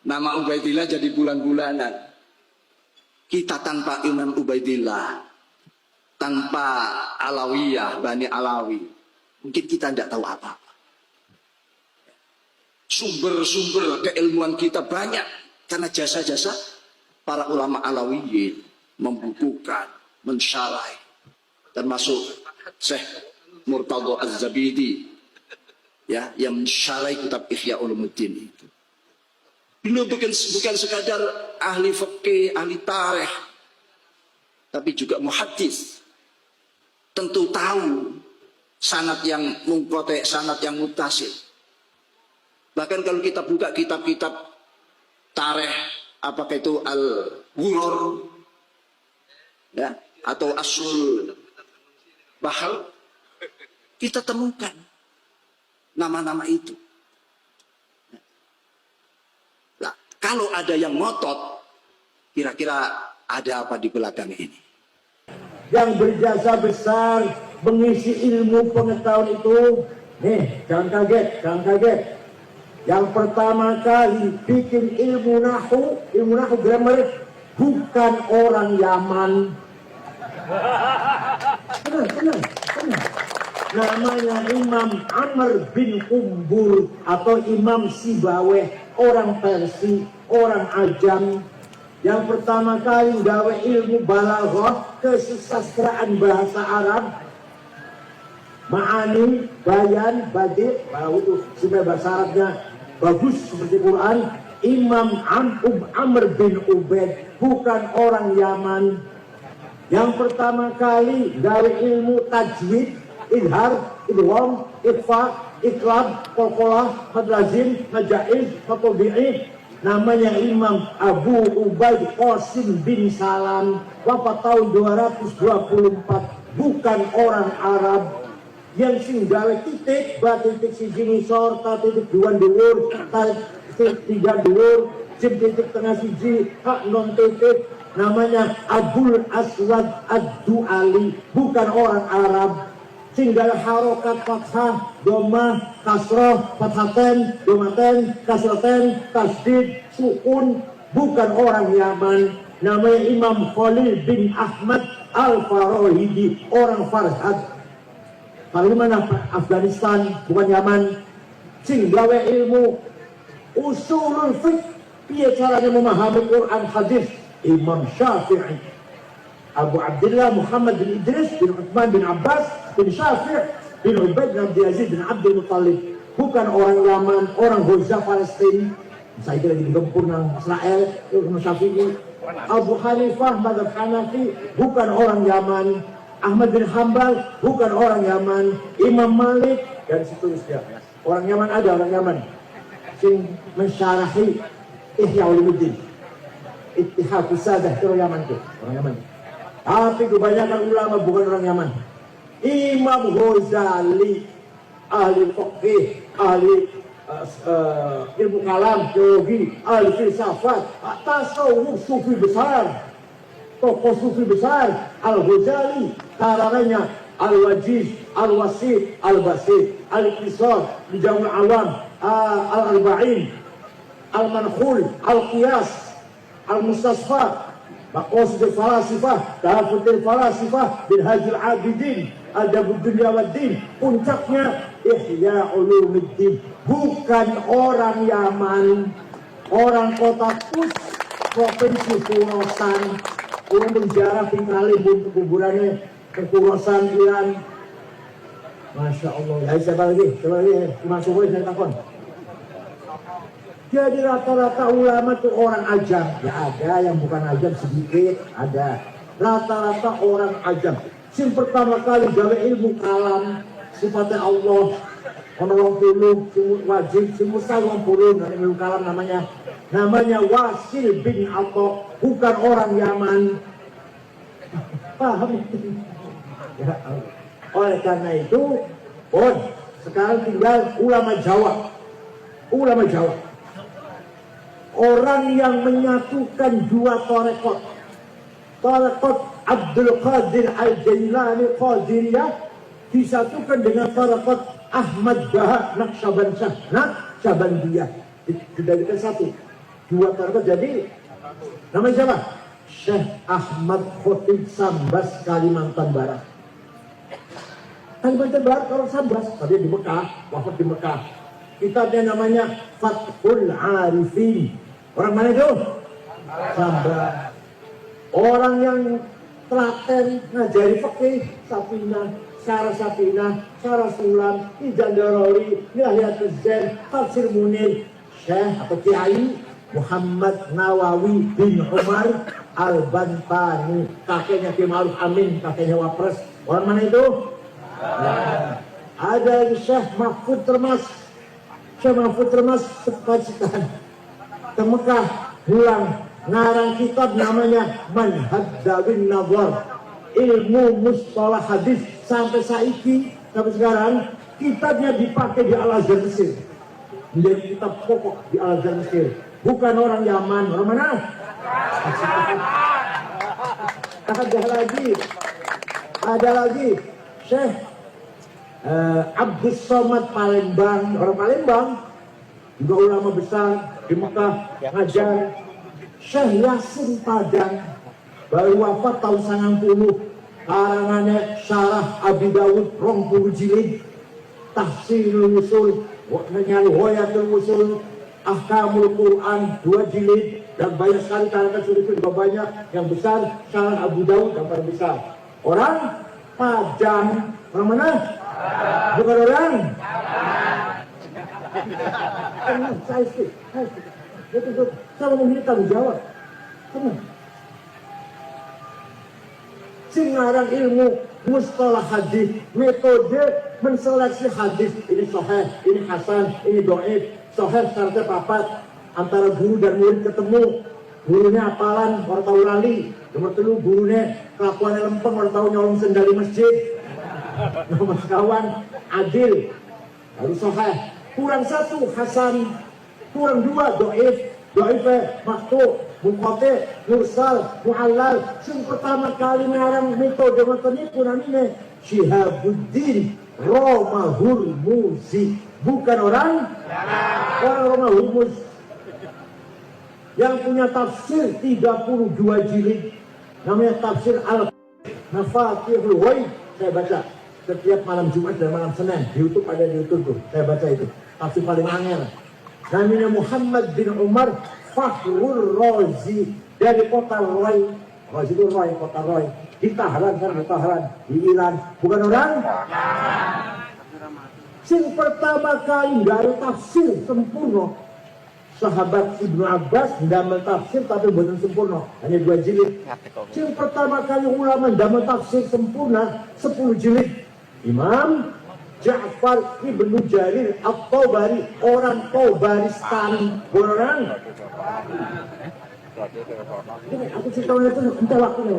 Nama Ubaidillah jadi bulan-bulanan. Kita tanpa Imam Ubaidillah, tanpa Alawiyah, Bani Alawi, mungkin kita tidak tahu apa-apa. Sumber-sumber keilmuan kita banyak karena jasa-jasa para ulama Alawiyin membukukan, mensyarah, termasuk Syekh Murtadha Az-Zabidi, ya, yang mensyarah kitab Ihya Ulumuddin itu. Beliau bukan sekadar ahli fikih, ahli tarikh, tapi juga muhaddis. Tentu tahu sanad yang munqati', sanad yang muttasil. Bahkan kalau kita buka kitab-kitab tarikh, apakah itu Al-Ghurur, ya, atau Aslul Bahr, kita temukan nama-nama itu. Nah, kalau ada yang ngotot, kira-kira ada apa di belakang ini? Yang berjasa besar mengisi ilmu pengetahuan itu, nih, jangan kaget. Yang pertama kali bikin ilmu nahu grammar, bukan orang Yaman. Benar. Namanya Imam Amr bin Umbur atau Imam Sibaweh, orang Persia, orang Ajam. Yang pertama kali gawe ilmu balaghah, kesusastraan bahasa Arab, ma'ani, bayan, badi', itu supaya bahasa Arabnya bagus seperti Quran. Imam Amr bin Ubaid, bukan orang Yaman. Yang pertama kali gawe ilmu tajwid, idhar, idgham, ikhfa, iqlab, qalqalah, madlazim, majaiz, matobi'i, namanya Imam Abu Ubaid Qasim bin Salam, wafat tahun 224, bukan orang Arab. Yang sing gawe titik, ba titik siji ngisor, ta titik dua dhuwur, ta titik tiga dhuwur, jim titik tengah siji, hak non titik, namanya Abul Aswad Ad-Du'ali, bukan orang Arab. Sing gawe harokat fathah, domah, kasroh, fathaten, domaten, kasroten, tasdid, sukun, bukan orang Yaman. Namanya Imam Khalil bin Ahmad Al-Farahidi, orang Farhad. Kalau mana Afghanistan, bukan Yaman. Sing gawe ilmu usulul fiqh, piye caranya memahami Quran hadis, Imam Syafi'i. Abu Abdullah Muhammad bin Idris bin Uthman bin Abbas bin Syafi' bin Ubaid bin Abdul Aziz bin Abdul Muttalib, bukan orang Yaman, orang Gaza Palestina. Saya kira di gempur nang Israel, Imam Syafi'i. Abu Hanifah mazhab Hanafi, bukan orang Yaman. Ahmad bin Hambal, bukan orang Yaman. Imam Malik dan seterusnya. Orang Yaman ada, orang Yaman sing mensyarahi Ihya Ulumuddin, Ittihad Sadah, itu orang Yaman tuh, orang Yaman. Tapi kebanyakan ulama bukan orang Yaman. Imam Ghazali, ahli fiqh, ahli ilmu kalam, teologi, ahli filsafat, tasawuf, sufi besar, tokoh sufi besar, Al-Ghazali, karangannya Al-Wajiz, Al-Wasit, Al-Basit, Al-Iqtisad, Bijamul Awam, Al-Arba'in, Al-Mankhul, Al-Qiyas, Al-Mustasfa, Maqasid al-Falasifah, Tahafutul Falasifah, Minhajul Abidin, Adabud Dunya Waddin, puncaknya Ihya Ulumuddin, bukan orang Yaman, orang kota Kus, provinsi Khorasan. Orang berjarah tinggalin untuk kuburannya ke Khorasan, Iran. Masya Allah. Ya, siapa lagi? Imam Subuhi saya takon. Jadi rata-rata ulama itu orang ajam. Ya ada yang bukan ajam sedikit, ada. Rata-rata orang ajam. Yang pertama kali gawe ilmu kalam, sifatnya Allah, orang puluh, wajib, semua puluh, ilmu kalam namanya Wasil bin Atha, bukan orang Yaman. Paham? Ya, oleh karena itu, sekarang tinggal ulama Jawa. Ulama Jawa, orang yang menyatukan dua tarekat. Tarekat Abdul Qadir Al-Jailani Qadiriyah disatukan dengan tarekat Ahmad Baha Naqsyabandiyah, dijadikan satu. dua tahun jadi namanya siapa? Syekh Ahmad Khotib Sambas Kalimantan Barat. Kalimantan Barat kalau Sambas, tadi di Mekah, wafat di Mekah. Kitabnya namanya Fathul Arifin. Orang mana itu? Sambas. Orang yang telaten ngajari fikih, Safinah, Syarah Safinah, Syarah Sulam, Ijan Darori, Nihayatul Zen, Tafsir Munir, Syekh atau Kiai Muhammad Nawawi bin Umar Al-Bantani, kakeknya Ki Ma'ruf Amin, kakeknya Wapres. Orang mana itu? Nah, ada Syekh Mahfud Termas. Syekh Mahfud Termas sepacitan ke Mekah, pulang ngarang kitab namanya Manhaj Dawin Nazar, ilmu mustalah hadis. Sampai saiki, sampai sekarang kitabnya dipakai di Al-Azhar Mesir, menjadi kitab pokok di Al-Azhar Mesir. Bukan orang Yaman. Orang mana? Ada lagi Syekh Abdus Somad Palembang. Orang Palembang juga ulama besar di Mekah ngajar. Syekh Yasin Padang baru wafat tahun 90. Karangannya Syarah Abi Dawud 20 jilid, Tahsinul Usul, Hoyatul Usul, Ahkamul Quran 2 jilid, dan banyak sekali karangan sudah juga banyak. Yang besar Syarah Abu Dawud yang paling besar. Orang Padang. Orang mana? Bukan orang. Saya mau tanggung jawab. Singarang ilmu mustalah hadis, metode menseleksi hadis, ini sahih, ini hasan, ini dhaif. Sahih syaratnya papat, antara guru dan murid ketemu, gurunya hafalan, orang tahu lali. Nomor 3 gurunya kelakuannya lempeng, orang tahu nyolong sendal di masjid. Nomor kawan adil, harus sahih. Kurang 1 hasan, kurang 2 dhaif, maktu, munqati, mursal, mu'allal. Yang pertama kali ngarang metode macam itu namanya Syihabuddin Romahurmuzi. Bukan orang Romahurmuzi yang punya tafsir 32 jilid, namanya tafsir Al-Mafatihul Ghaib. Saya baca setiap malam Jumat dan malam Senin di YouTube, ada di YouTube tuh. Saya baca itu tafsir paling angel. Namanya Muhammad bin Umar Fakhrul Razi dari kota Roy. Razi itu Roy, kota Roy. Di Tahran kan, di Tahran, di Iran. Bukan orang? Sing pertama kali dari tafsir sempurna. Sahabat Ibnu Abbas ndamel tafsir tapi bukan sempurna, hanya 2 jilid. Sing pertama kali ulama ndamel tafsir sempurna 10 jilid. Imam Ja'far Ibnu Jarir At-Tabari, orang Tabaristani. Orang. Aku cerita itu entah waktunya.